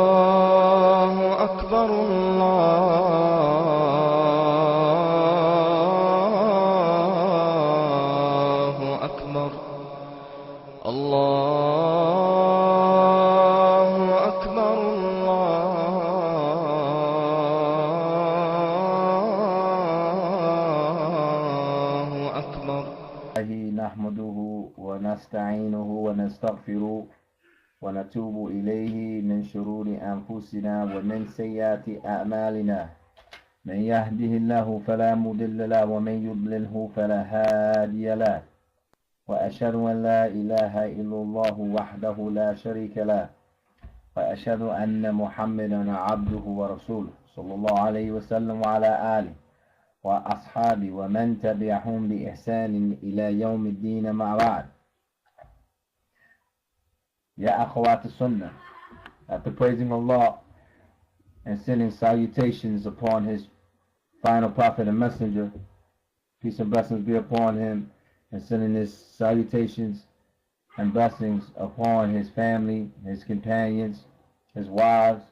الله أكبر الله أكبر الله أكبر الله أكبر. نحمده ونستعينه ونستغفره ونتوب إليه من شرور أنفسنا ومن سيئات أعمالنا. من يهده الله فلا مضل له ومن يضلله فلا هادي له. وأشهد أن لا إله إلا الله وحده لا شريك له وأشهد أن محمدا عبده ورسوله صلى الله عليه وسلم وعلى آله وأصحابه ومن تبعهم بإحسان إلى يوم الدين مع بعد. Ya Akhawat Sunnah, after praising Allah and sending salutations upon His final prophet and messenger, peace and blessings be upon him, and sending His salutations and blessings upon His family, His companions, His wives,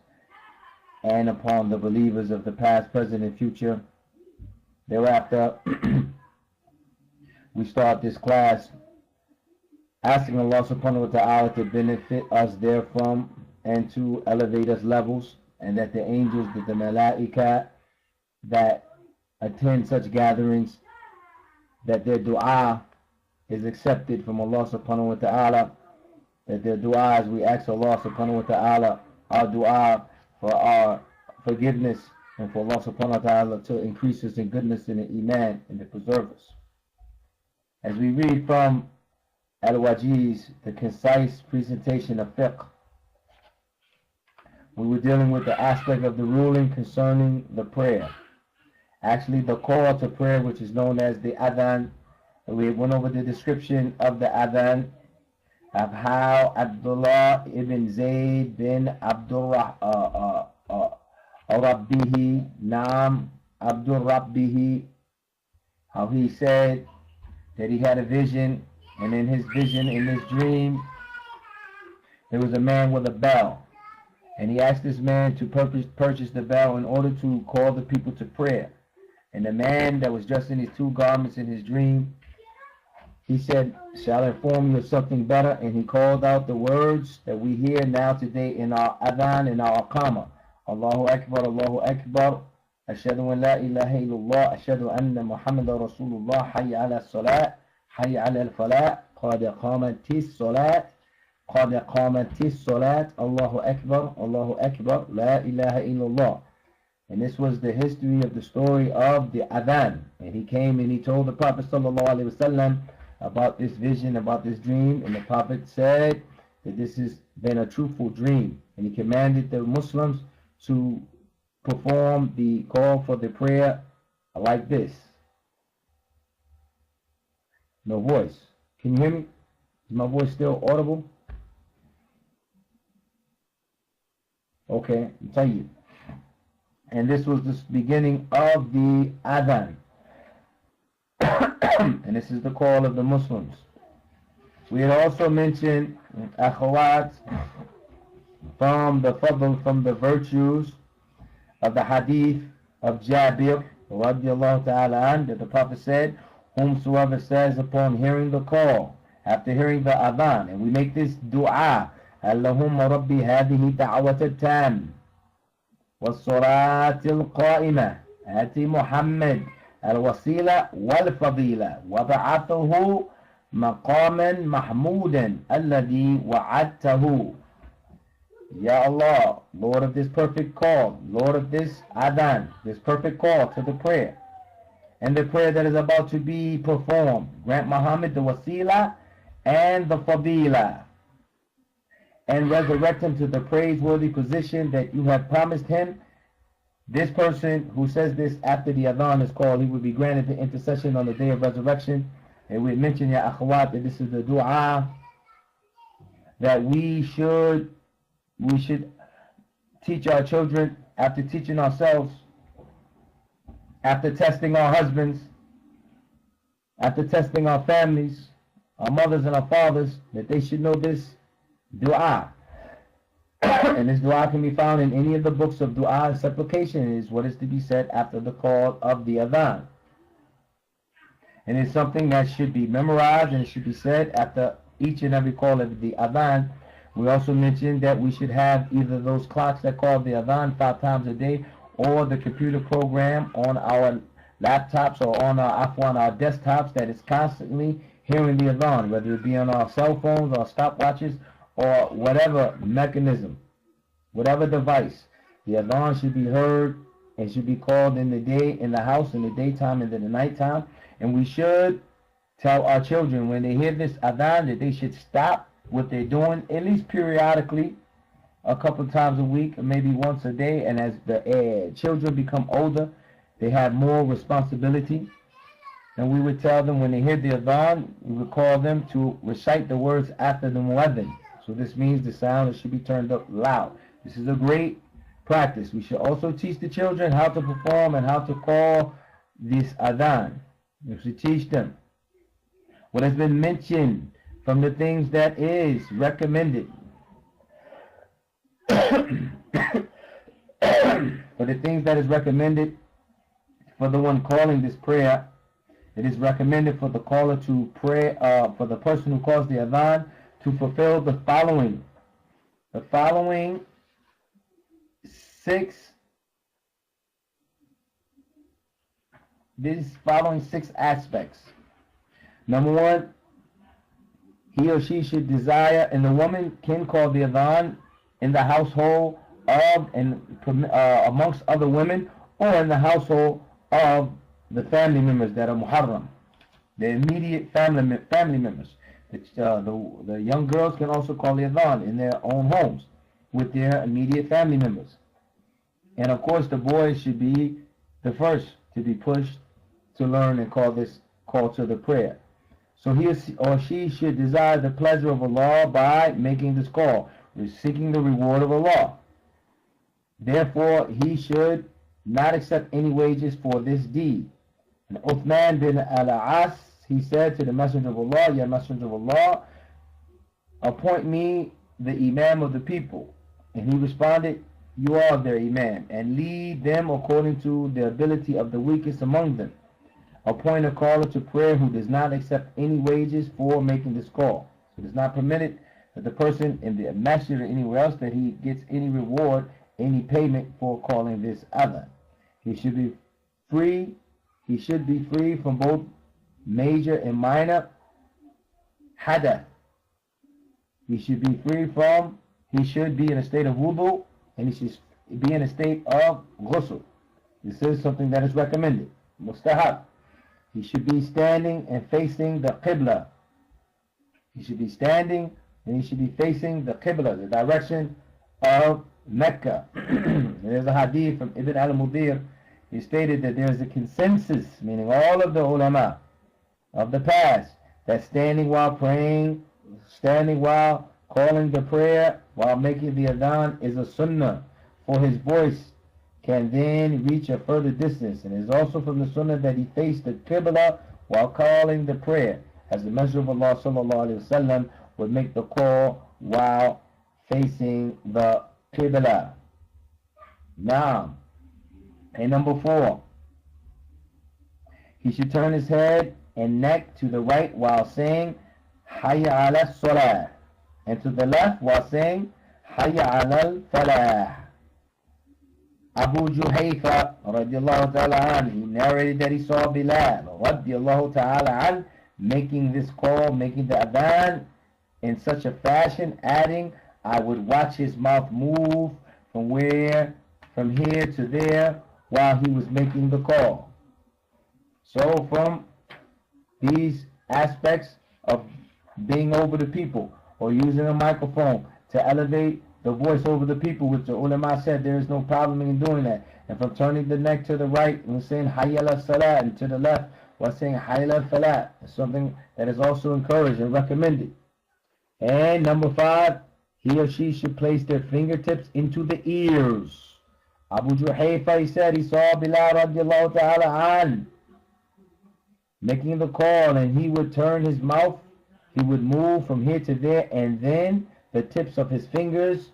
and upon the believers of the past, present, and future. Thereafter, we start this class asking Allah subhanahu wa ta'ala to benefit us therefrom and to elevate us levels, and that the angels, that the malaika that attend such gatherings, that their dua is accepted from Allah subhanahu wa ta'ala, that their du'as, we ask Allah subhanahu wa ta'ala our dua for our forgiveness, and for Allah subhanahu wa ta'ala to increase us in goodness and in iman and to preserve us. As we read from Al-Wajiz, the concise presentation of fiqh, we were dealing with the aspect of the ruling concerning the prayer. Actually, the call to prayer, which is known as the adhan. We went over the description of the adhan, of how Abdullah ibn Zayd bin Rabbihi, Abdul Rabbihi, how he said that he had a vision, and in his vision, in his dream, there was a man with a bell, and he asked this man to purchase the bell in order to call the people to prayer. And the man that was dressed in his two garments in his dream, he said, "Shall I inform you of something better?" And he called out the words that we hear now today in our adhan and our aqama. Allahu Akbar, Allahu Akbar, Ashhadu an la ilaha illallah, Ashhadu anna Muhammadan Rasulullah, Hayya ala salat, Hayya ala al-falah, Qad qamatis salat, Qad qamatis salat, Allahu Akbar, La ilaha illallah. And this was the history of the story of the adhan. And he came and he told the Prophet sallallahu alaihi wasallam about this vision, about this dream, and the Prophet said that this has been a truthful dream. And he commanded the Muslims to perform the call for the prayer like this. No voice. Can you hear me? Is my voice still audible? Okay, I'll tell you. And this was the beginning of the adhan. And this is the call of the Muslims. We had also mentioned akhawat from the fadl, from the virtues of the hadith of Jabir radiallahu ta'ala an, that the Prophet said, whomsoever says upon hearing the call, after hearing the adhan, and we make this dua, Allahumma rabbi hadihi da'wat al-tam was-salat al-qa'imah ati Muhammad al-wasila wal-fadila wa-ba'athuhu maqaman mahmudan alladhi wa'adtahu. Ya Allah, Lord of this perfect call, Lord of this adhan, this perfect call to the prayer, and the prayer that is about to be performed, grant Muhammad the wasila and the fadila, and resurrect him to the praiseworthy position that you have promised him. This person who says this after the adhan is called, he will be granted the intercession on the day of resurrection. And we mentioned, ya akhawat, that this is the dua that we should teach our children after teaching ourselves, after testing our husbands, after testing our families, our mothers and our fathers, that they should know this Dua. And this dua can be found in any of the books of dua and supplication. It is what is to be said after the call of the adhan. And it's something that should be memorized and it should be said after each and every call of the adhan. We also mentioned that we should have either those clocks that call the adhan 5 times a day, or the computer program on our laptops or on our desktops that is constantly hearing the adhan, whether it be on our cell phones or stopwatches or whatever mechanism, whatever device. The adhan should be heard and should be called in the day, in the house, in the daytime and in the nighttime. And we should tell our children when they hear this adhan that they should stop what they're doing, at least periodically, a couple times a week, or maybe once a day. And as the children become older, they have more responsibility. And we would tell them when they hear the adhan, we would call them to recite the words after the muadhin. So this means the sound should be turned up loud. This is a great practice. We should also teach the children how to perform and how to call this adhan. We should teach them what has been mentioned from the things that is recommended. For the things that is recommended for the one calling this prayer, it is recommended for the caller to pray, for the person who calls the adhan, to fulfill the following. The following six aspects. Number one, he or she should desire, and the woman can call the adhan in the household of and amongst other women, or in the household of the family members that are muharram, the immediate family members. The young girls can also call the adhan in their own homes with their immediate family members. And of course, the boys should be the first to be pushed to learn and call this call to the prayer. So he or she should desire the pleasure of Allah by making this call, seeking the reward of Allah. Therefore, he should not accept any wages for this deed. And Uthman bin al-As, he said to the Messenger of Allah, Ya Messenger of Allah, appoint me the Imam of the people. And he responded, you are their Imam, and lead them according to the ability of the weakest among them. Appoint a caller to prayer who does not accept any wages for making this call. So it is not permitted that the person in the masjid or anywhere else that he gets any reward, any payment for calling this adhan. He should be free. He should be free from both major and minor hadath. He should be in a state of wudu, and he should be in a state of ghusl. This is something that is recommended. Mustahab. He should be standing and facing the qibla. He should be standing and he should be facing the qibla, the direction of Mecca. There's a hadith from Ibn al-Mudir. He stated that there's a consensus, meaning all of the ulama of the past, that standing while praying, standing while calling the prayer, while making the adhan is a sunnah, for his voice can then reach a further distance. And it is also from the sunnah that he faced the qibla while calling the prayer, as the Messenger of Allah sallallahu alaihi wasallam would make the call while facing the qibla. Now, and number 4, he should turn his head and neck to the right while saying Hayya ala salah, and to the left while saying Hayya ala falah. Abu Hudhaifa radiallahu ta'ala an, he narrated that he saw Bilal radiallahu ta'ala an making this call, making the adhan in such a fashion, adding, I would watch his mouth move from here to there while he was making the call. So from these aspects of being over the people or using a microphone to elevate the voice over the people, which the ulama said there is no problem in doing that. And from turning the neck to the right and saying Hayya ala salah, and to the left while saying Hayya ala falah, is something that is also encouraged and recommended. And number 5, he or she should place their fingertips into the ears. Abu Hudhaifa, he said he saw Bilal radiallahu ta'ala an making the call, and he would turn his mouth, he would move from here to there, and then the tips of his fingers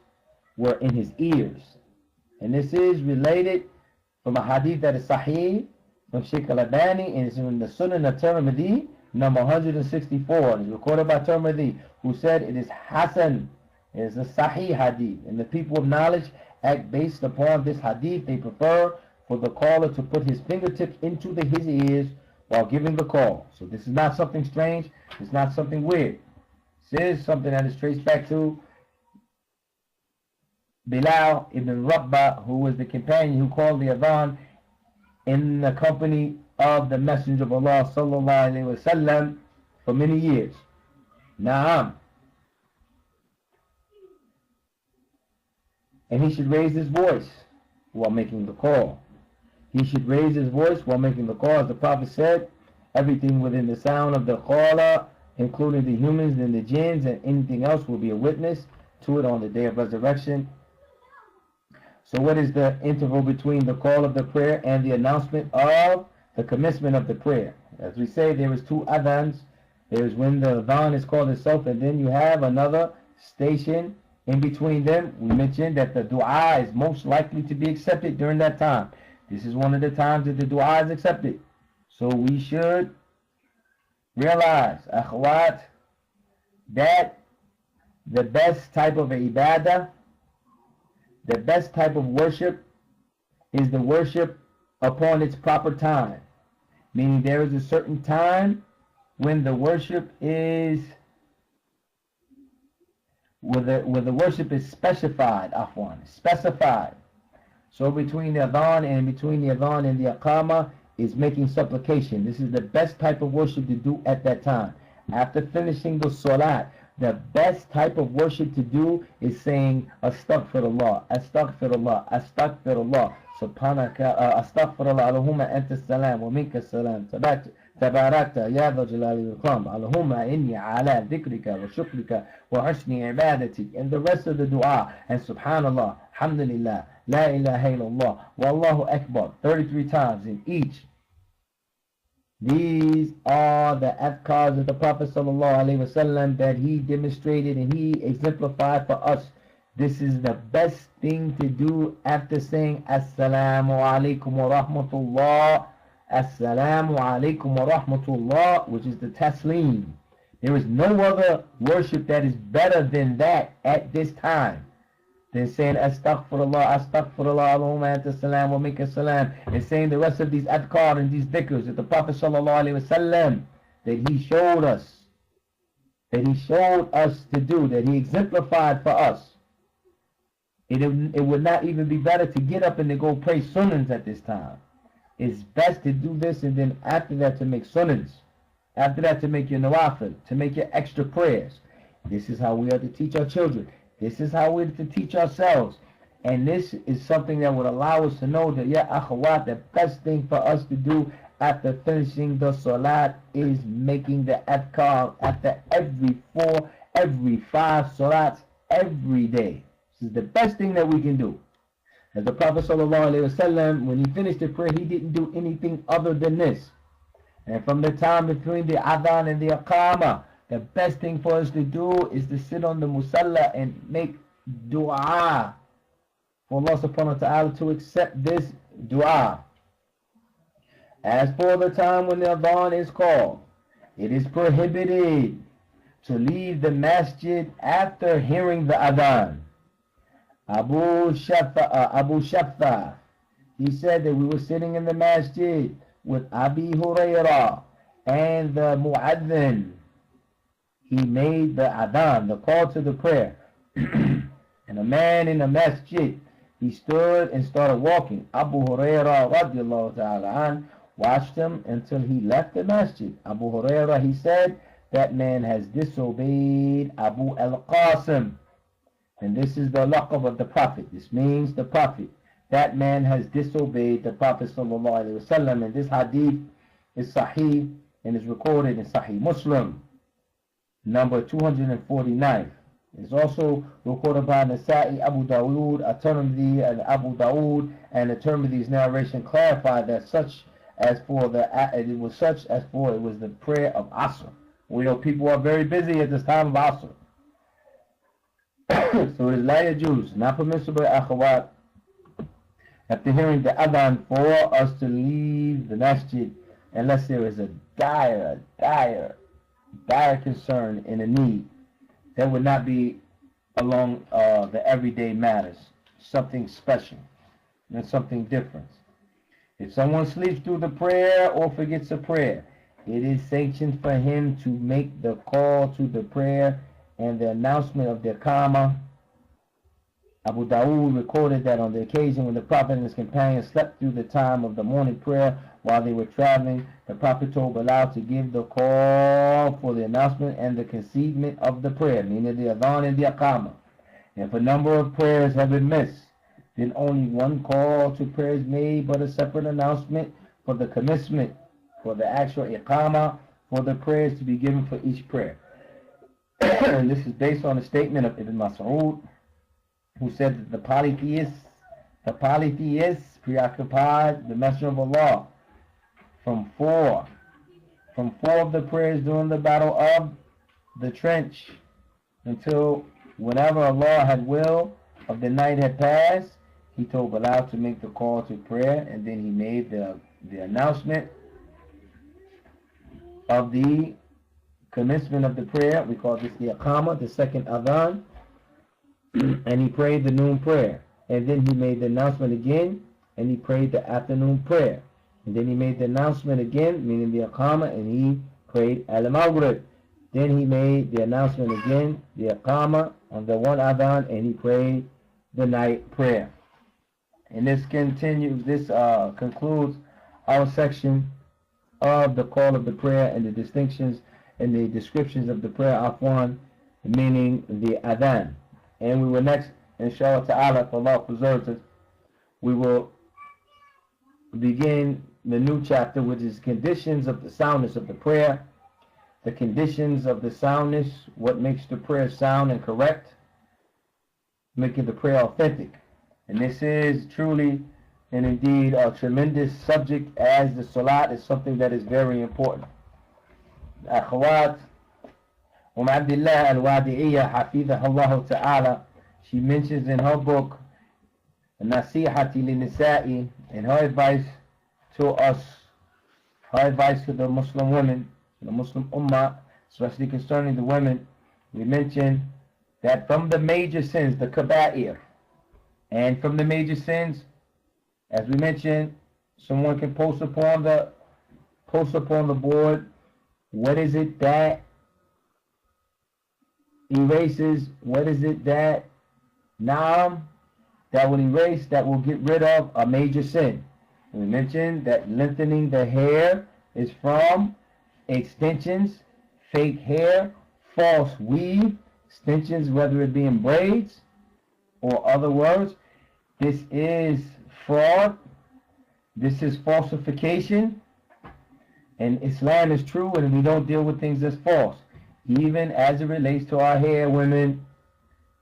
were in his ears. And this is related from a hadith that is Sahih from Sheikh Al-Albani, and it's in the Sunan al-Tirmidhi, number 164. And it's recorded by Tirmidhi, who said it is Hasan, it is a Sahih hadith. And the people of knowledge act based upon this hadith. They prefer for the caller to put his fingertips into his ears while giving the call. So this is not something strange. It's not something weird. This is something that is traced back to Bilal ibn Rabah, who was the companion who called the adhan in the company of the Messenger of Allah sallallahu alaihi wasallam for many years. Naam. And he should raise his voice while making the call. He should raise his voice while making the call. As the Prophet said, everything within the sound of the caller, including the humans and the jinns and anything else, will be a witness to it on the day of resurrection. So what is the interval between the call of the prayer and the announcement of the commencement of the prayer? As we say, there is two adhans. There is when the adhan is called itself, and then you have another station in between them. We mentioned that the dua is most likely to be accepted during that time. This is one of the times that the dua is accepted. So we should realize, akhwat, that the best type of ibadah, the best type of worship is the worship upon its proper time. Meaning there is a certain time when the worship is, where the worship is specified, specified. So between the adhan and the aqama is making supplication. This is the best type of worship to do at that time. After finishing the salat, the best type of worship to do is saying astaghfirullah, astaghfirullah, astaghfirullah, subhanaka, astaghfirullah, Allahumma anta salam wa minka salam, tabarakta ya dhal jalali wal ikram, Allahumma inni ala dhikrika wa shukrika wa husni ibadati, and the rest of the dua, and subhanallah, alhamdulillah, la ilaha illallah, wallahu akbar, 33 times in each. These are the adhkars of the Prophet ﷺ that he demonstrated and he exemplified for us. This is the best thing to do after saying Assalamu alaikum wa rahmatullah. Assalamu alaikum wa rahmatullah, which is the taslim. There is no other worship that is better than that at this time. Then saying astaghfirullah, astaghfirullah, Allahumma anta salam wa minka salam, and saying the rest of these adhkar and these dhikrs that the Prophet sallallahu alaihi wasallam that he showed us to do, that he exemplified for us. It would not even be better to get up and to go pray sunnahs at this time. It's best to do this, and then after that to make sunnahs. After that to make your nawafil, to make your extra prayers. This is how we are to teach our children. This is how we're to teach ourselves. And this is something that would allow us to know that, ya akhawat, the best thing for us to do after finishing the salat is making the adhkar after every 5 salats every day. This is the best thing that we can do. As the Prophet ﷺ, when he finished the prayer, he didn't do anything other than this. And from the time between the adhan and the aqama, the best thing for us to do is to sit on the musalla and make dua for Allah subhanahu wa ta'ala to accept this dua. As for the time when the adhan is called, it is prohibited to leave the masjid after hearing the adhan. Abu Shafa, he said that we were sitting in the masjid with Abi Hurairah and the mu'adhin. He made the adhan, the call to the prayer. And a man in the masjid, he stood and started walking. Abu Hurairah radiallahu ta'ala an watched him until he left the masjid. Abu Hurairah, he said, that man has disobeyed Abu al-Qasim. And this is the laqab of the Prophet. This means the Prophet. That man has disobeyed the Prophet sallallahu alaihi wasallam. And this hadith is sahih and is recorded in Sahih Muslim, number 249. It's also recorded by Nasa'i, Abu Dawood, At-Tirmidhi, and Abu Dawood, and the Tirmidhi's narration clarified that it was the prayer of Asr. We know people are very busy at this time of Asr. So it is la yajuz, not permissible, akhawat, after hearing the adhan, for us to leave the masjid unless there is a dire concern and a need. That would not be along the everyday matters. Something special and something different. If someone sleeps through the prayer or forgets a prayer, it is sanctioned for him to make the call to the prayer and the announcement of the Iqamah. Abu Dawood recorded that on the occasion when the Prophet and his companions slept through the time of the morning prayer while they were traveling, the Prophet told Bilal to give the call for the announcement and the conceivement of the prayer, meaning the adhan and the Iqamah. If a number of prayers have been missed, then only one call to prayer is made, but a separate announcement for the commencement, for the actual Iqamah, for the prayers to be given for each prayer. And this is based on a statement of Ibn Mas'ud, who said that the polytheists preoccupied the Messenger of Allah from four of the prayers during the battle of the trench until whenever Allah had will of the night had passed, he told Bilal to make the call to prayer, and then he made the announcement of the commencement of the prayer. We call this the Iqamah, the second adhan. And he prayed the noon prayer. And then he made the announcement again, and he prayed the afternoon prayer. And then he made the announcement again, meaning the Iqamah, and he prayed al-Maghrib. Then he made the announcement again, the Iqamah, on the one adhan, and he prayed the night prayer. And this concludes our section of the call of the prayer and the distinctions and the descriptions of the prayer, afwan, meaning the adhan. And we will next, inshallah ta'ala, if Allah preserves us, we will begin the new chapter, which is conditions of the soundness of the prayer, the conditions of the soundness, what makes the prayer sound and correct, making the prayer authentic. And this is truly and indeed a tremendous subject, as the salat is something that is very important. Akhawat, Abdullah al-Wadi'iyya, Hafidhaha Allah Ta'ala, she mentions in her book, Nasihati li-Nisa'i, in her advice to us, her advice to the Muslim women, the Muslim Ummah, especially concerning the women, we mentioned that from the major sins, the kaba'ir, and from the major sins, as we mentioned, someone can post upon the board, what is it that erases, what is it that that will erase, that will get rid of a major sin. And we mentioned that lengthening the hair is from extensions, fake hair, false weave, extensions, whether it be in braids or other words. This is fraud, this is falsification, and Islam is true, and we don't deal with things as false. Even as it relates to our hair, women,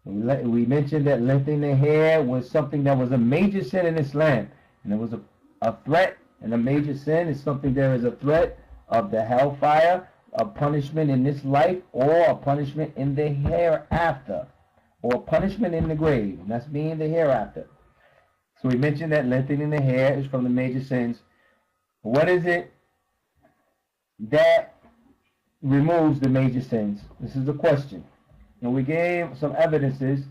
we mentioned that lengthening the hair was something that was a major sin in Islam, and it was a threat, and a major sin is something there is a threat of the hellfire, a punishment in this life, or a punishment in the hereafter, or punishment in the grave, and that's being the hereafter. So we mentioned that lengthening the hair is from the major sins. What is it that removes the major sins? This is the question. And we gave some evidences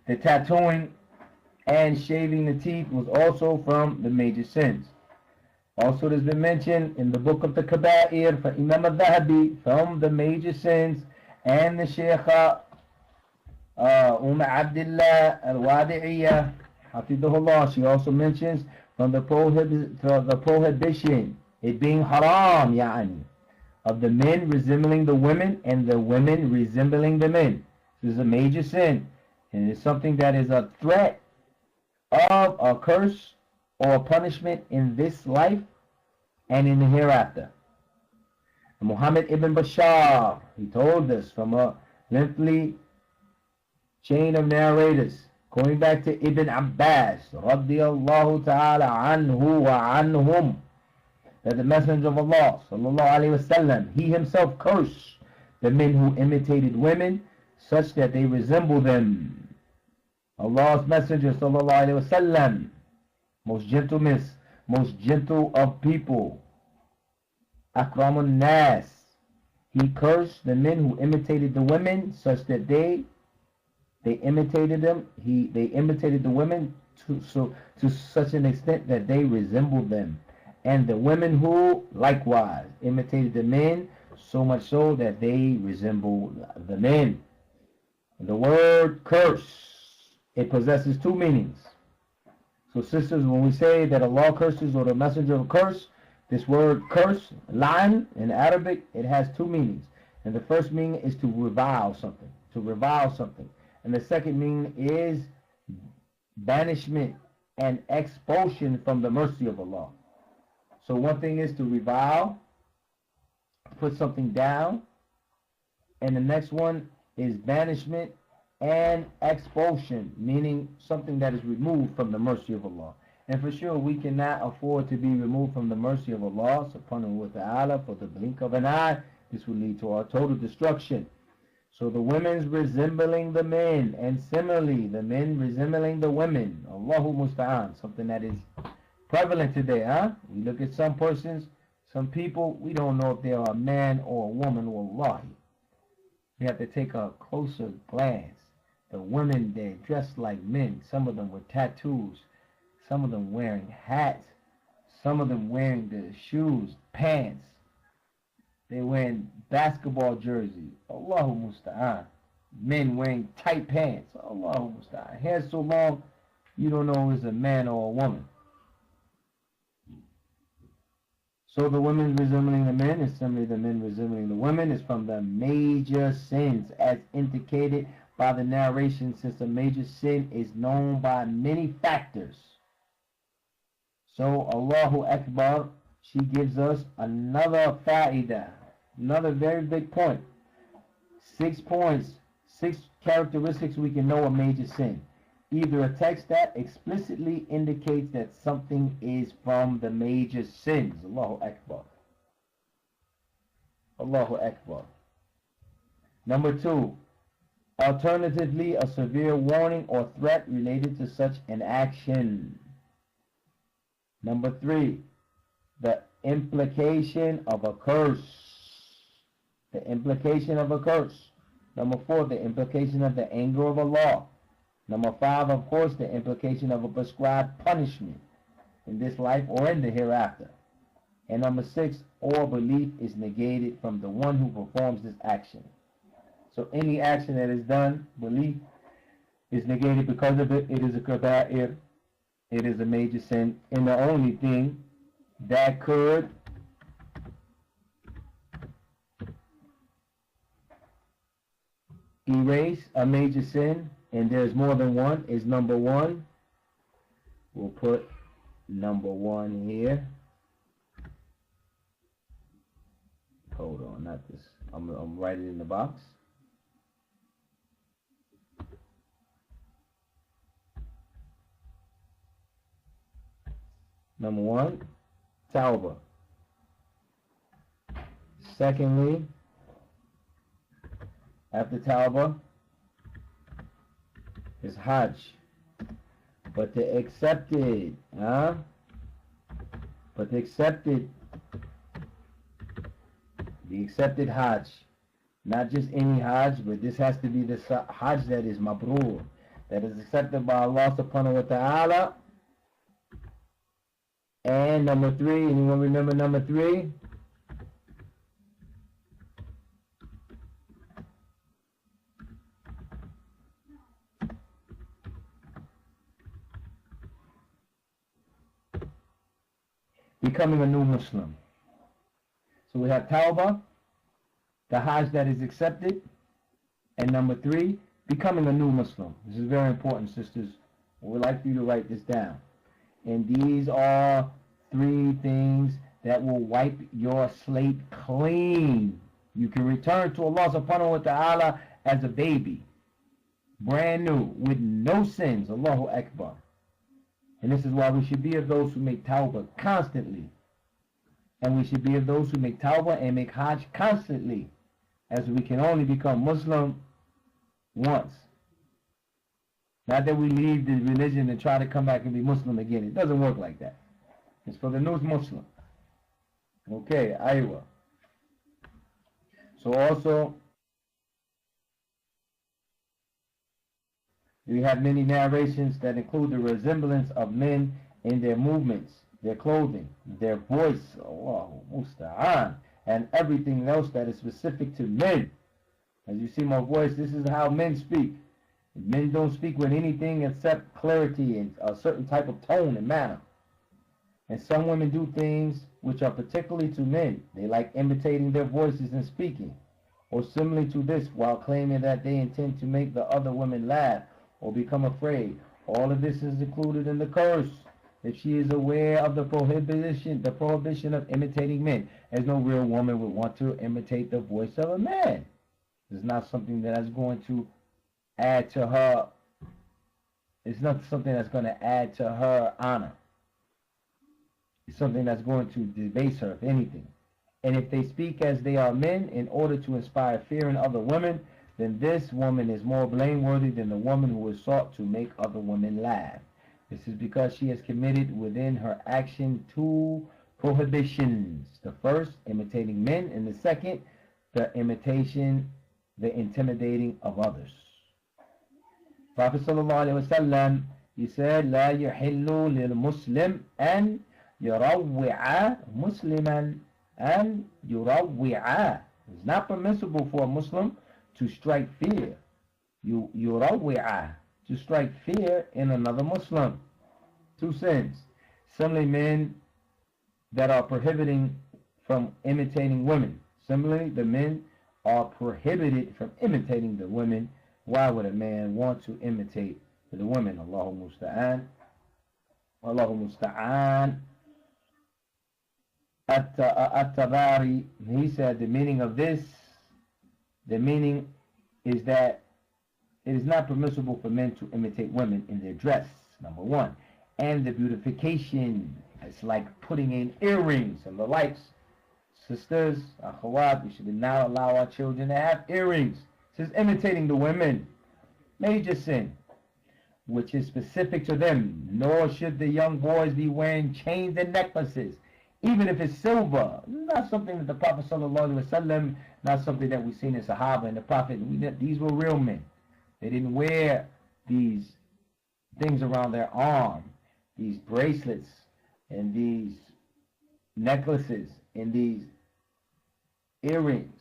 that tattooing and shaving the teeth was also from the major sins. Also, it has been mentioned in the book of the Kaba'ir for Imam al-Dhahabi from the major sins, and the Shaykha Abdullah al-Wadi'iyya, Hafidhahullah, she also mentions from the prohibition, it being haram, yani, of the men resembling the women and the women resembling the men. This is a major sin, and it's something that is a threat of a curse or a punishment in this life and in the hereafter. And Muhammad ibn Bashar, he told us from a lengthy chain of narrators, going back to Ibn Abbas, radiyallahu ta'ala anhu wa anhum, that the Messenger of Allah, sallallahu alayhi wasallam, he himself cursed the men who imitated women such that they resemble them. Allah's Messenger sallallahu alaihi wasallam, most gentle of people, Akramun Nas, he cursed the men who imitated the women, such that they imitated them. They imitated the women to such an extent that they resembled them, and the women who likewise imitated the men, so much so that they resembled the men. The word curse, it possesses two meanings. So sisters, when we say that Allah curses or the messenger will curse, this word curse, la'an in Arabic, it has two meanings. And the first meaning is to revile something, And the second meaning is banishment and expulsion from the mercy of Allah. So one thing is to revile, put something down, and the next one is banishment and expulsion, meaning something that is removed from the mercy of Allah. And for sure, we cannot afford to be removed from the mercy of Allah subhanahu wa ta'ala for the blink of an eye. This will lead to our total destruction. So the women's resembling the men, and similarly, the men resembling the women. Allahu musta'an, something that is prevalent today, huh? We look at some persons, some people, we don't know if they are a man or a woman, wallahi. We have to take a closer glance. The women, they dress like men, some of them with tattoos, some of them wearing hats, some of them wearing the shoes, pants. They wearing basketball jerseys. Allahu musta'an. Men wearing tight pants. Allahu musta'an. Hair so long, you don't know if it's a man or a woman. So the women resembling the men, and similarly the men resembling the women, is from the major sins, as indicated by the narration, since a major sin is known by many factors. So Allahu Akbar, she gives us another fa'idah, another very big point. 6 points, 6 characteristics we can know a major sin. Either a text that explicitly indicates that something is from the major sins. Allahu Akbar. Allahu Akbar. Number 2, alternatively, a severe warning or threat related to such an action. Number 3, the implication of a curse. The implication of a curse. Number 4, the implication of the anger of Allah. Number 5, of course, the implication of a prescribed punishment in this life or in the hereafter. And number 6, all belief is negated from the one who performs this action. So any action that is done, belief is negated because of it. It is a kaba'ir. It is a major sin. And the only thing that could erase a major sin, and there's more than one, is number 1. We'll put number 1 here. Hold on, not this. I'm writing it in the box. Number 1, Tawbah. Secondly, after Tawbah is Hajj. But the accepted, But the accepted Hajj. Not just any Hajj, but this has to be the Hajj that is mabrur, that is accepted by Allah subhanahu wa ta'ala. And number 3, anyone remember number 3? Becoming a new Muslim. So we have Tawbah, the Hajj that is accepted, and number 3, becoming a new Muslim. This is very important, sisters. We'd like for you to write this down. And these are 3 things that will wipe your slate clean. You can return to Allah subhanahu wa ta'ala as a baby, brand new, with no sins. Allahu Akbar. And this is why we should be of those who make tawbah constantly. And we should be of those who make tawbah and make hajj constantly, as we can only become Muslim once. Not that we leave the religion and try to come back and be Muslim again. It doesn't work like that. It's for the new Muslim. Okay, aywa. So also, we have many narrations that include the resemblance of men in their movements, their clothing, their voice, Allahu musta'an, and everything else that is specific to men. As you see my voice, this is how men speak. Men don't speak with anything except clarity and a certain type of tone and manner. And some women do things which are particularly to men. They like imitating their voices and speaking, or similarly to this, while claiming that they intend to make the other women laugh or become afraid. All of this is included in the curse. If she is aware of the prohibition of imitating men, as no real woman would want to imitate the voice of a man. It's not something that is going to add to her. It's not something that's going to add to her honor. It's something that's going to debase her, if anything. And if they speak as they are men in order to inspire fear in other women, then this woman is more blameworthy than the woman who has sought to make other women laugh. This is because she has committed within her action two prohibitions. The first, imitating men, and the second, the intimidating of others. Prophet ﷺ, he said, لا يحل للمسلم أن يروع مسلما أن يروع. It's not permissible for a Muslim to strike fear. يروع, to strike fear in another Muslim. Two sins. Similarly, men that are prohibiting from imitating women. Similarly, the men are prohibited from imitating the women. Why would a man want to imitate the women? Allahu musta'an. Allahu musta'an. At-Tabari, he said the meaning of this, the meaning is that it is not permissible for men to imitate women in their dress, number one. And the beautification, it's like putting in earrings and the likes. Sisters, akhawat, we should not allow our children to have earrings. It says imitating the women, major sin, which is specific to them. Nor should the young boys be wearing chains and necklaces, even if it's silver. Not something that the Prophet ﷺ, not something that we've seen in Sahaba and the Prophet. These were real men. They didn't wear these things around their arm, these bracelets and these necklaces and these earrings.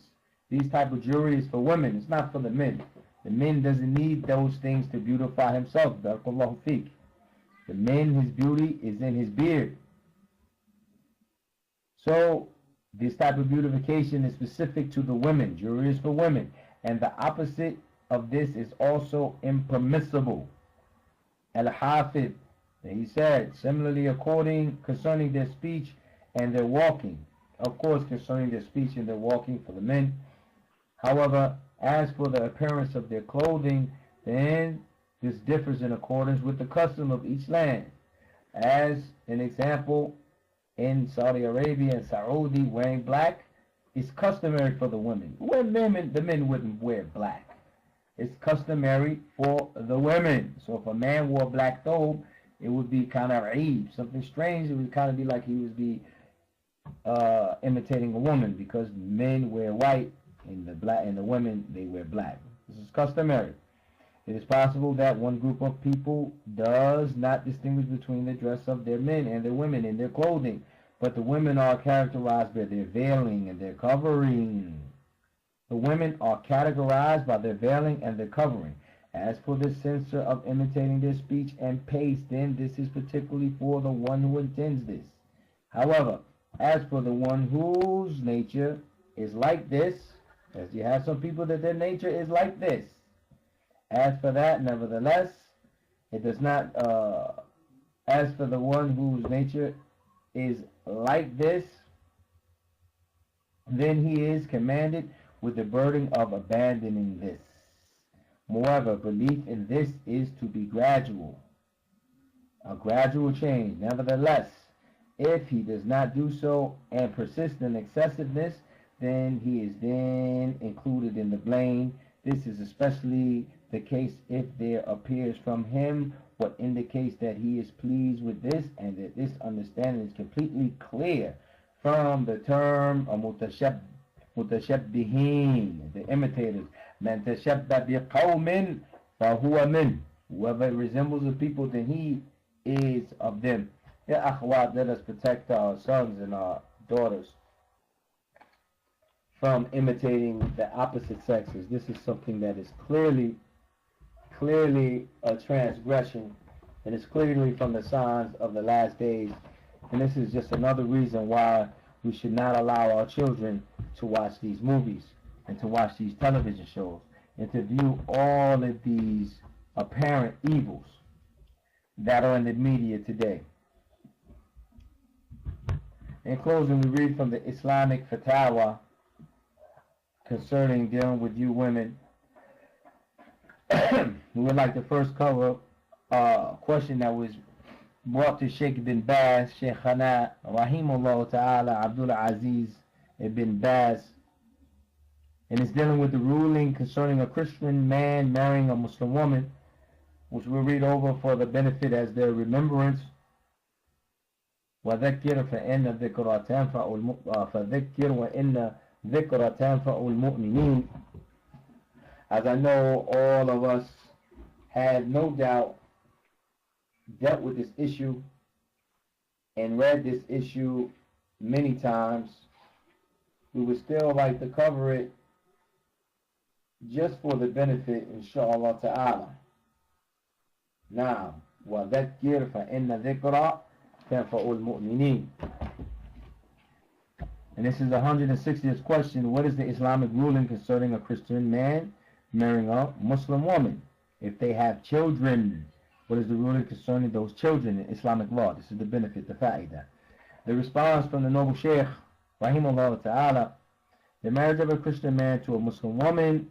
These type of jewelry is for women. It's not for the men. The men doesn't need those things to beautify himself. Barakallahu feek. The man, his beauty is in his beard. So this type of beautification is specific to the women. Jewelry is for women. And the opposite of this is also impermissible. Al-Hafid, he said, similarly concerning their speech and their walking. Of course, concerning their speech and their walking for the men. However, as for the appearance of their clothing, then this differs in accordance with the custom of each land. As an example, in Saudi Arabia and Saudi, wearing black is customary for the women. The men wouldn't wear black. It's customary for the women. So if a man wore a black thobe, it would be kind of Eid, something strange. It would kind of be like he would be imitating a woman, because men wear white and the women, they wear black. This is customary. It is possible that one group of people does not distinguish between the dress of their men and their women in their clothing, but the women are characterized by their veiling and their covering. The women are categorized by their veiling and their covering. As for the censor of imitating their speech and pace, then this is particularly for the one who intends this. However, as for the one whose nature is like this, as you have some people that their nature is like this, as for that, nevertheless, it does not, as for the one whose nature is like this, then he is commanded with the burden of abandoning this. Moreover, belief in this is to be gradual, a gradual change. Nevertheless, if he does not do so and persist in excessiveness, then he is then included in the blame. This is especially the case if there appears from him what indicates that he is pleased with this, and that this understanding is completely clear from the term mutashabbihin, the imitators. Man tashabba biqawmin fahuwa min. Whoever resembles the people, then he is of them. Ya akhwat, let us protect our sons and our daughters from imitating the opposite sexes. This is something that is clearly a transgression, and it's clearly from the signs of the last days. And this is just another reason why we should not allow our children to watch these movies and to watch these television shows and to view all of these apparent evils that are in the media today. In closing, we read from the Islamic Fatwa concerning dealing with you women. We would like to first cover a question that was brought to Sheikh bin Baz, Sheikhana Rahimullah Ta'ala Abdul Aziz ibn Baz, and it's dealing with the ruling concerning a Christian man marrying a Muslim woman, which we'll read over for the benefit as their remembrance. وَذَكِّرْ فَإِنَّ الذِّكْرَى تَنْفَعُ الْمُؤْمِنِينَ. As I know all of us have no doubt dealt with this issue and read this issue many times, we would still like to cover it just for the benefit, inshallah ta'ala. Now, وَذَكِّرْ فَإِنَّ ذِكْرَى تَنْفَعُ الْمُؤْمِنِينَ. And this is the 160th question. What is the Islamic ruling concerning a Christian man marrying a Muslim woman? If they have children, what is the ruling concerning those children in Islamic law? This is the benefit, the fa'idah. The response from the noble Shaykh, Rahimahullah Ta'ala, the marriage of a Christian man to a Muslim woman,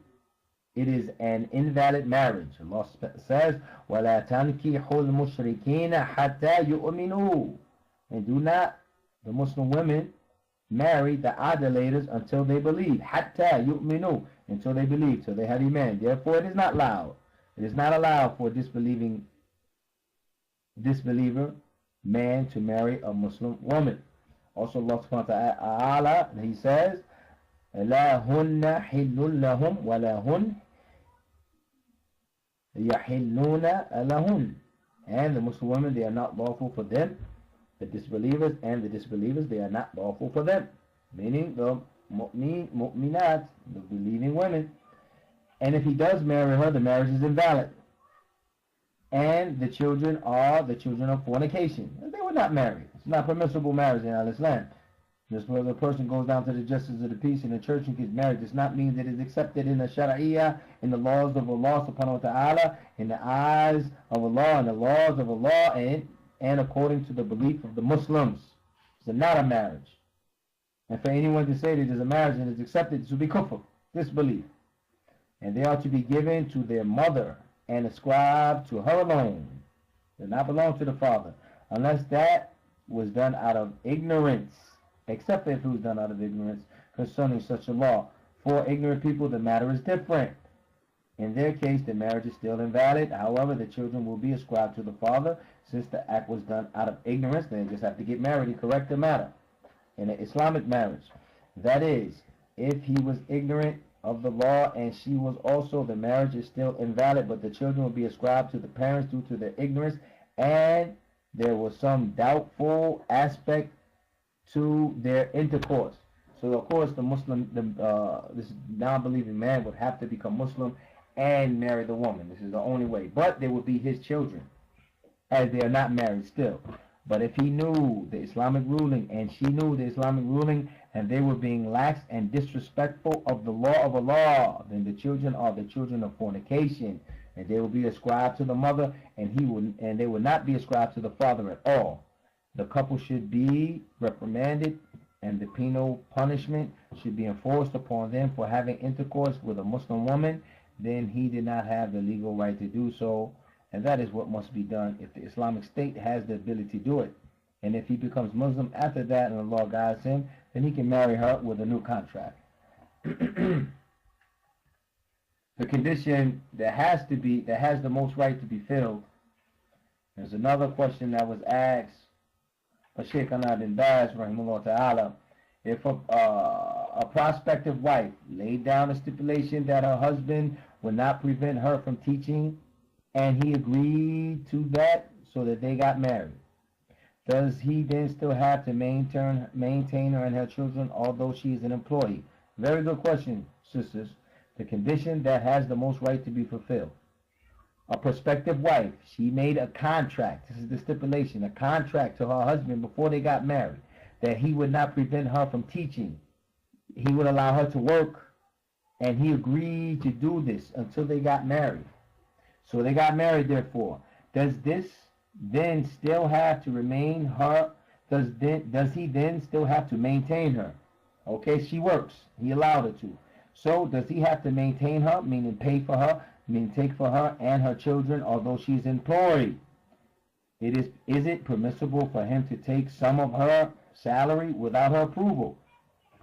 it is an invalid marriage. Allah says, وَلَا تَنْكِحُوا الْمُشْرِكِينَ حَتَّى يُؤْمِنُوا. And do not, the Muslim women, marry the idolaters until they believe. حَتَّى يُؤْمِنُوا. Until they believe, till they have iman. Therefore, it is not allowed. It is not allowed for a disbeliever man to marry a Muslim woman. Also, Allah subhanahu wa ta'ala, He says, لَا هُنَّ حِلٌّ لَهُمْ وَلَا هُنْ يَحِلُّونَ لَهُنْ. And the Muslim women, they are not lawful for them. The disbelievers and the disbelievers, they are not lawful for them. Meaning the mu'minat, the believing women. And if he does marry her, the marriage is invalid. And the children are the children of fornication. They were not married. It's not permissible marriage in Islam. Just where the person goes down to the justice of the peace in the church and gets married does not mean that it's accepted in the Shari'ah, in the laws of Allah subhanahu wa ta'ala, in the eyes of Allah, and the laws of Allah, and according to the belief of the Muslims. It's not a marriage. And for anyone to say that there's a marriage and it's accepted, this would be kufr, disbelief. And they are to be given to their mother and ascribed to her alone. They do not belong to the father, unless that was done out of ignorance, except if it was done out of ignorance concerning such a law. For ignorant people, the matter is different. In their case, the marriage is still invalid. However, the children will be ascribed to the father, since the act was done out of ignorance. They just have to get married and correct the matter. In an Islamic marriage, that is, if he was ignorant of the law and she was also, the marriage is still invalid, but the children will be ascribed to the parents due to their ignorance, and there was some doubtful aspect to their intercourse. So of course this non-believing man would have to become Muslim and marry the woman. This is the only way. But they would be his children, as they are not married still. But if he knew the Islamic ruling and she knew the Islamic ruling and they were being lax and disrespectful of the law of Allah, then the children are the children of fornication, and they will be ascribed to the mother, and they will not be ascribed to the father at all. The couple should be reprimanded, and the penal punishment should be enforced upon them for having intercourse with a Muslim woman. Then he did not have the legal right to do so. And that is what must be done if the Islamic State has the ability to do it. And if he becomes Muslim after that and the law guides him, then he can marry her with a new contract. The The condition that has the most right to be filled. There's another question that was asked by Shaykhana bin Baz, rahimahullah ta'ala. If a prospective wife laid down a stipulation that her husband would not prevent her from teaching, and he agreed to that so that they got married, does he then still have to maintain her and her children, although she is an employee? Very good question, sisters. The condition that has the most right to be fulfilled. A prospective wife, she made a contract, this is the stipulation, a contract to her husband before they got married, that he would not prevent her from teaching. He would allow her to work, and he agreed to do this until they got married. So they got married, therefore. Does this then still have to remain her? Does he then still have to maintain her? Okay, she works. He allowed her to. So does he have to maintain her, meaning pay for her, meaning take for her and her children, although she's employed? Is it permissible for him to take some of her salary without her approval?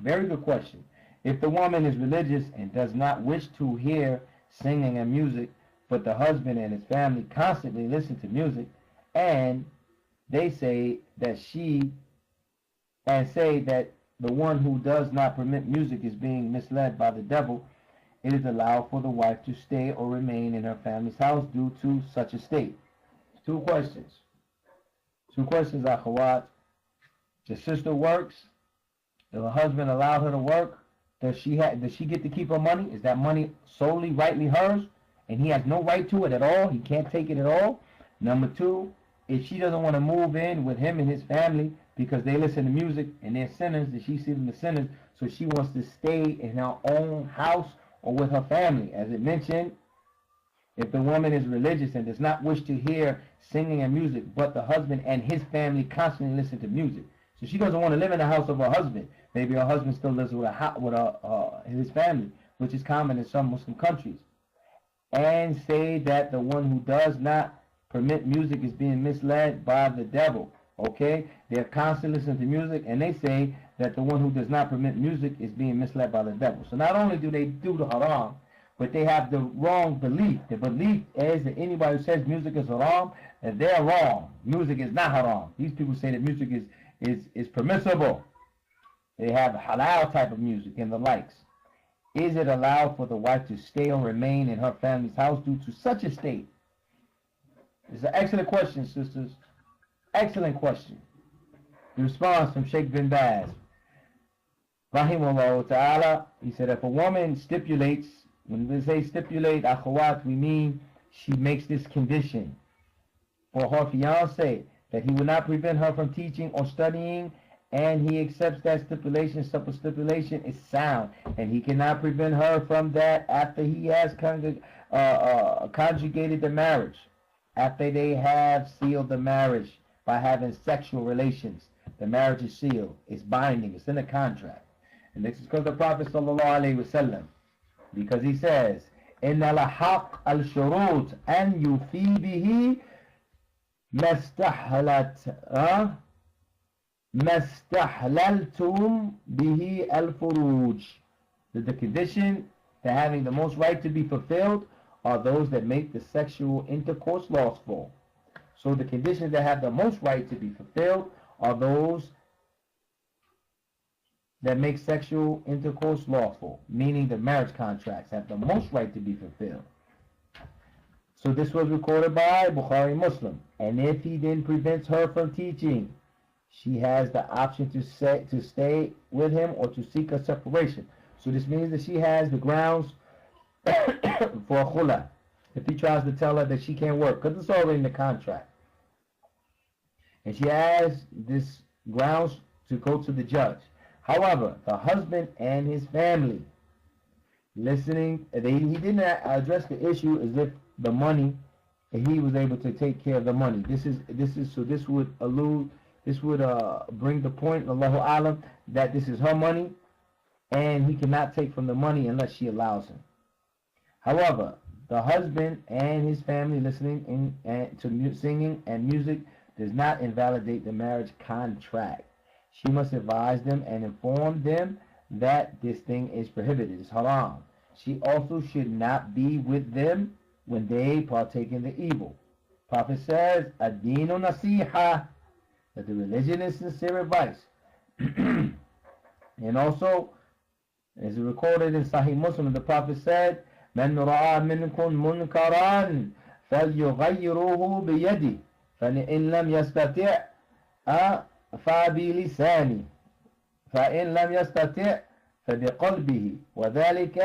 Very good question. If the woman is religious and does not wish to hear singing and music, but the husband and his family constantly listen to music, and they say that the one who does not permit music is being misled by the devil, it is allowed for the wife to stay or remain in her family's house due to such a state. Two questions, akhawat. The sister works. If her husband allowed her to work, does she get to keep her money? Is that money solely rightly hers, and he has no right to it at all? He can't take it at all. Number two, if she doesn't want to move in with him and his family because they listen to music and they're sinners, and she sees them as sinners, so she wants to stay in her own house or with her family. As it mentioned, if the woman is religious and does not wish to hear singing and music, but the husband and his family constantly listen to music, so she doesn't want to live in the house of her husband. Maybe her husband still lives with his family, which is common in some Muslim countries. And say that the one who does not permit music is being misled by the devil. Okay? They're constantly listening to music, and they say that the one who does not permit music is being misled by the devil. So not only do they do the haram, but they have the wrong belief. The belief is that anybody who says music is haram, that they're wrong. Music is not haram. These people say that music is permissible. They have halal type of music and the likes. Is it allowed for the wife to stay or remain in her family's house due to such a state? It's an excellent question, sisters. Excellent question. The response from Sheikh bin Baz, rahimahullah ta'ala, he said, if a woman stipulates, when we say stipulate, akhawat, we mean she makes this condition for her fiancé that he will not prevent her from teaching or studying, and he accepts that stipulation. Such stipulation is sound, and he cannot prevent her from that after he has conjugated the marriage, after they have sealed the marriage by having sexual relations. The marriage is sealed, it's binding, it's in a contract. And this is because the Prophet sallallahu alaihi wasallam, because he says, "Inna lahaq al-shurut an yufi bihi mastahlaltum bihi al-furuj." That the condition to having the most right to be fulfilled are those that make the sexual intercourse lawful. So the conditions that have the most right to be fulfilled are those that make sexual intercourse lawful, meaning the marriage contracts have the most right to be fulfilled. So this was recorded by Bukhari Muslim. And if he then prevents her from teaching, she has the option to stay with him or to seek a separation. So this means that she has the grounds for a khula if he tries to tell her that she can't work, because it's already in the contract. And she has this grounds to go to the judge. However, the husband and his family listening, he didn't address the issue as if the money, he was able to take care of the money. This would bring the point, Allahu Alam, that this is her money and he cannot take from the money unless she allows him. However, the husband and his family listening to singing and music does not invalidate the marriage contract. She must advise them and inform them that this thing is prohibited, it's haram. she also should not be with them when they partake in the evil. Prophet says, Ad-dinu nasiha, that the religion is sincere advice. And also, as recorded in Sahih Muslim, the Prophet said, من رأى منكم منكرا فليغيره بيده فإن لم يستطع فبلسانه فإن لم يستطع فبقلبه وذلك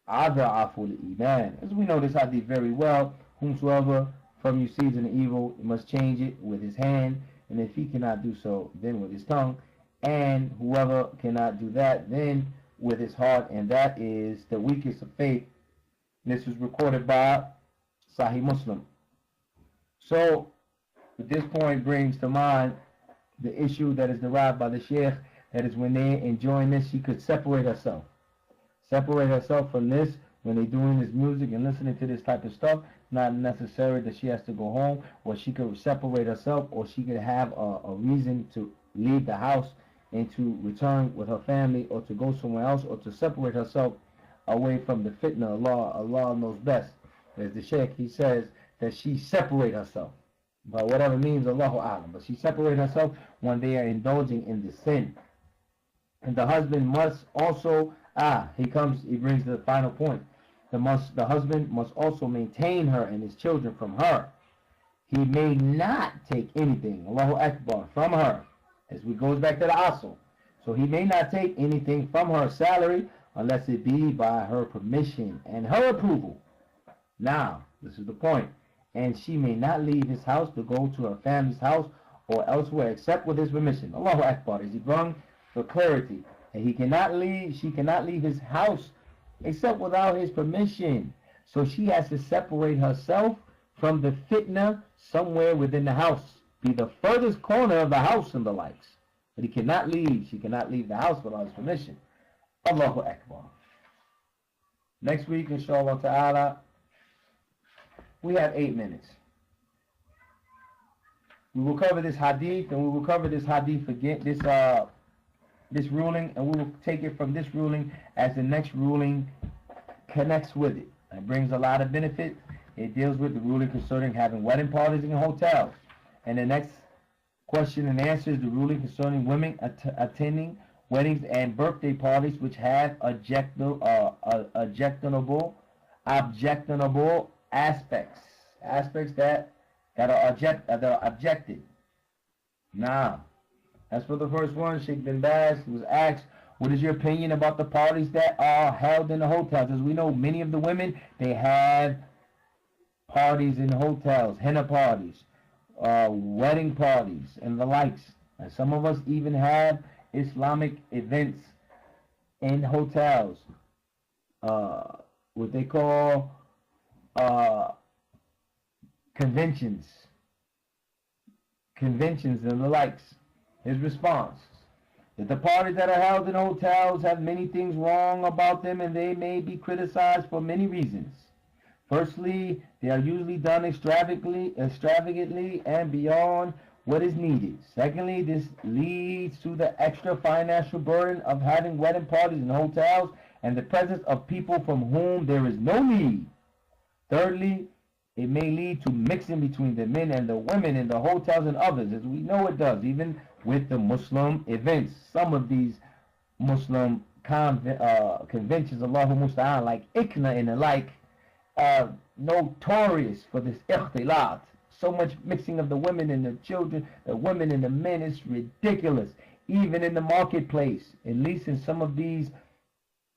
أضعف الإيمان. As we know this hadith very well, whomsoever from you sees an evil, he must change it with his hand, and if he cannot do so, then with his tongue, and whoever cannot do that, then with his heart, and that is the weakest of faith. This was recorded by Sahih Muslim. So, this point brings to mind the issue that is derived by the Sheikh, that is when they're enjoying this, she could separate herself. Separate herself from this when they're doing this music and listening to this type of stuff. Not necessary that she has to go home, or she could separate herself, or she could have a reason to leave the house and to return with her family, or to go somewhere else, or to separate herself away from the fitna. Allah knows best. As the Sheikh, he says that she separate herself. But whatever means, Allahu A'lam. But she separate herself when they are indulging in the sin. And the husband must also, he brings the final point. The husband must also maintain her and his children from her. He may not take anything, Allahu Akbar, from her. As we goes back to the asl. So he may not take anything from her salary unless it be by her permission and her approval. Now, this is the point. And she may not leave his house to go to her family's house or elsewhere except with his permission. Allahu Akbar. Is he brung for clarity? And she cannot leave his house except without his permission. So she has to separate herself from the fitna somewhere within the house. Be the furthest corner of the house and the likes. But she cannot leave the house without his permission. Allahu Akbar. Next week, inshallah ta'ala, we have 8 minutes. We will cover this hadith, and we will cover this hadith again, this ruling, and we will take it from this ruling as the next ruling connects with it. It brings a lot of benefit. It deals with the ruling concerning having wedding parties in hotels. And the next question and answer is the ruling concerning women attending weddings and birthday parties which have objectionable aspects that are objected. Now, as for the first one, Sheikh bin Baz was asked, what is your opinion about the parties that are held in the hotels? As we know, many of the women, they have parties in hotels, henna parties, wedding parties, and the likes. And some of us even have Islamic events in hotels, what they call conventions and the likes. His response, that the parties that are held in hotels have many things wrong about them, and they may be criticized for many reasons. Firstly, they are usually done extravagantly and beyond what is needed. Secondly, this leads to the extra financial burden of having wedding parties in hotels and the presence of people from whom there is no need. Thirdly, it may lead to mixing between the men and the women in the hotels and others, as we know it does, even with the Muslim events. Some of these Muslim conventions, Allahu Musta'an, like Ikna and the like, are notorious for this ikhtilat. So much mixing of the women and the children, the women and the men, is ridiculous. Even in the marketplace, at least in some of these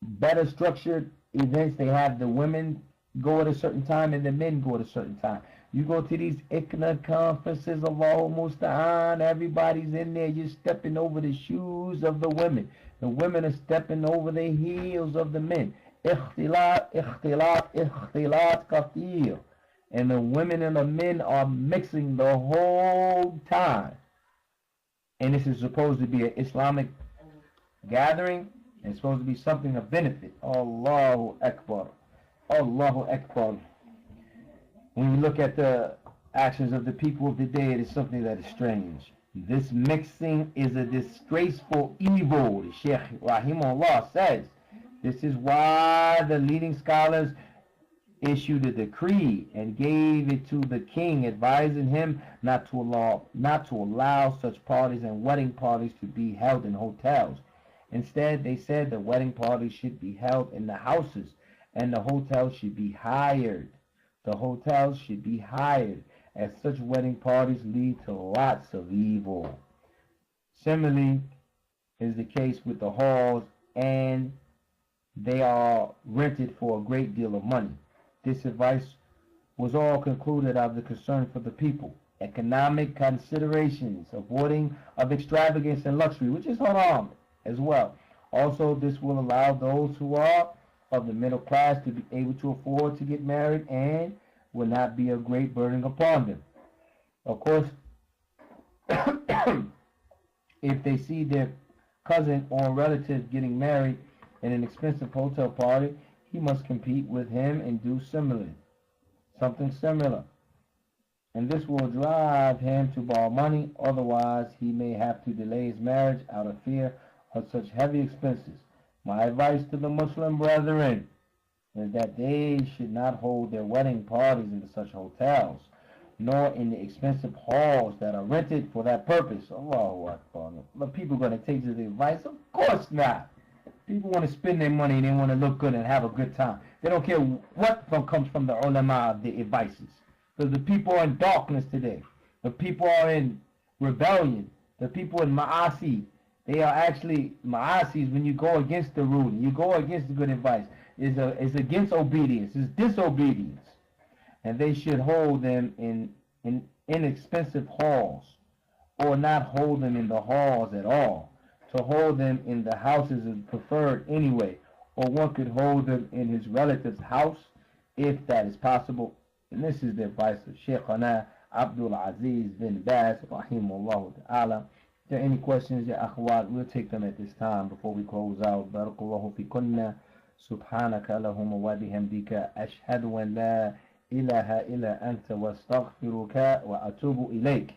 better structured events, they have the women go at a certain time and the men go at a certain time. You go to these Ikna conferences, Allahu Musta'an, everybody's in there, you're stepping over the shoes of the women. The women are stepping over the heels of the men. Ikhtilat kathir. And the women and the men are mixing the whole time. And this is supposed to be an Islamic gathering. It's supposed to be something of benefit. Allahu Akbar. Allahu Akbar. When you look at the actions of the people of the day, it is something that is strange. This mixing is a disgraceful evil. The Shaykh Rahimahullah says This is why the leading scholars issued a decree and gave it to the king, advising him not to allow such parties and wedding parties to be held in hotels. Instead, they said the wedding parties should be held in the houses and the hotels should be hired. The hotels should be hired, as such wedding parties lead to lots of evil. Similarly is the case with the halls, and they are rented for a great deal of money. This advice was all concluded out of the concern for the people, economic considerations, avoiding of extravagance and luxury, which is haram as well. Also, this will allow those who are of the middle class to be able to afford to get married and will not be a great burden upon them. Of course, if they see their cousin or relative getting married in an expensive hotel party, he must compete with him and do something similar. And this will drive him to borrow money, otherwise he may have to delay his marriage out of fear of such heavy expenses. My advice to the Muslim brethren is that they should not hold their wedding parties in such hotels, nor in the expensive halls that are rented for that purpose. Allahu Akbar. But people going to take this advice? Of course not. People want to spend their money and they want to look good and have a good time. They don't care what comes from the ulama of the advices. Because the people are in darkness today. The people are in rebellion. The people in ma'asi. They are actually ma'asis when you go against the rule. You go against the good advice. It's against obedience. It's disobedience. And they should hold them in inexpensive halls, or not hold them in the halls at all. To hold them in the houses is preferred anyway, or one could hold them in his relative's house if that is possible. And this is the advice of Shaykhana Abdul Aziz bin Baz, rahimahullah ta'ala. If there are any questions, ya akhwat, we'll take them at this time before we close out. Barakallahu fi kunna. Subhanaka Allahumma wa bihamdika. Ashhadu an la ilaha illa anta wa astaghfiruka wa atubu ilayk.